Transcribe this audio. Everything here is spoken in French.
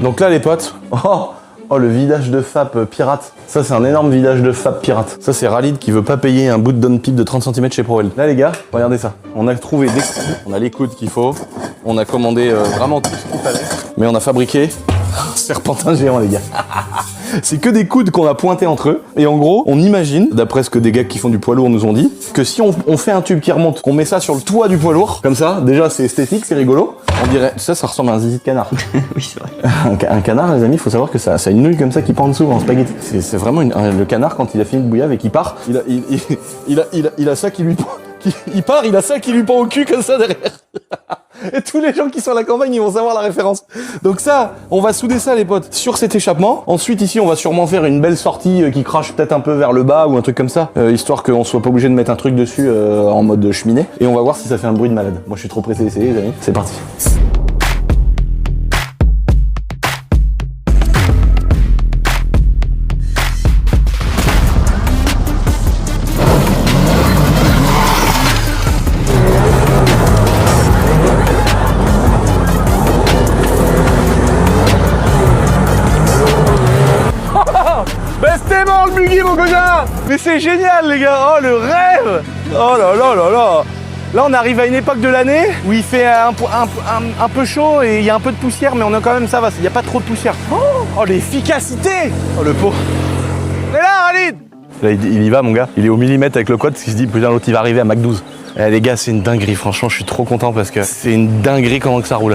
Donc là les potes, oh le vidage de FAP pirate. Ça c'est un énorme vidage de FAP pirate. Ça c'est Ralid qui veut pas payer un bout de down pipe de 30 cm chez Powell. Là les gars, regardez ça. On a trouvé des coudes, on a les coudes qu'il faut. On a commandé vraiment tout ce qu'il fallait. Mais on a fabriqué un serpentin géant les gars. C'est que des coudes qu'on a pointés entre eux. Et en gros, on imagine, d'après ce que des gars qui font du poids lourd nous ont dit, que si on fait un tube qui remonte, qu'on met ça sur le toit du poids lourd, comme ça, déjà c'est esthétique, c'est rigolo. On dirait, ça ressemble à un zizi de canard. Oui, c'est vrai. Un canard, les amis, faut savoir que ça a une nouille comme ça qui pend en dessous en spaghetti. C'est vraiment le canard quand il a fini de bouillave et qu'il part, il a ça qui lui pend. Il part, il a ça qui lui pend au cul comme ça derrière. Et tous les gens qui sont à la campagne, ils vont savoir la référence. Donc ça, on va souder ça les potes sur cet échappement. Ensuite ici, on va sûrement faire une belle sortie qui crache peut-être un peu vers le bas ou un truc comme ça, histoire qu'on soit pas obligé de mettre un truc dessus en mode cheminée. Et on va voir si ça fait un bruit de malade. Moi je suis trop pressé d'essayer les amis. C'est parti. C'était mort le buggy mon coquin. Mais c'est génial les gars. Oh le rêve. Oh là là là là. Là on arrive à une époque de l'année où il fait un peu chaud et il y a un peu de poussière, mais on a quand même ça va, il n'y a pas trop de poussière. Oh l'efficacité. Oh le pot. On est là Ralid. Là il y va mon gars. Il est au millimètre avec le quad parce qu'il se dit putain l'autre il va arriver à Mach 12. Eh, les gars c'est une dinguerie, franchement je suis trop content parce que c'est une dinguerie comment que ça roule.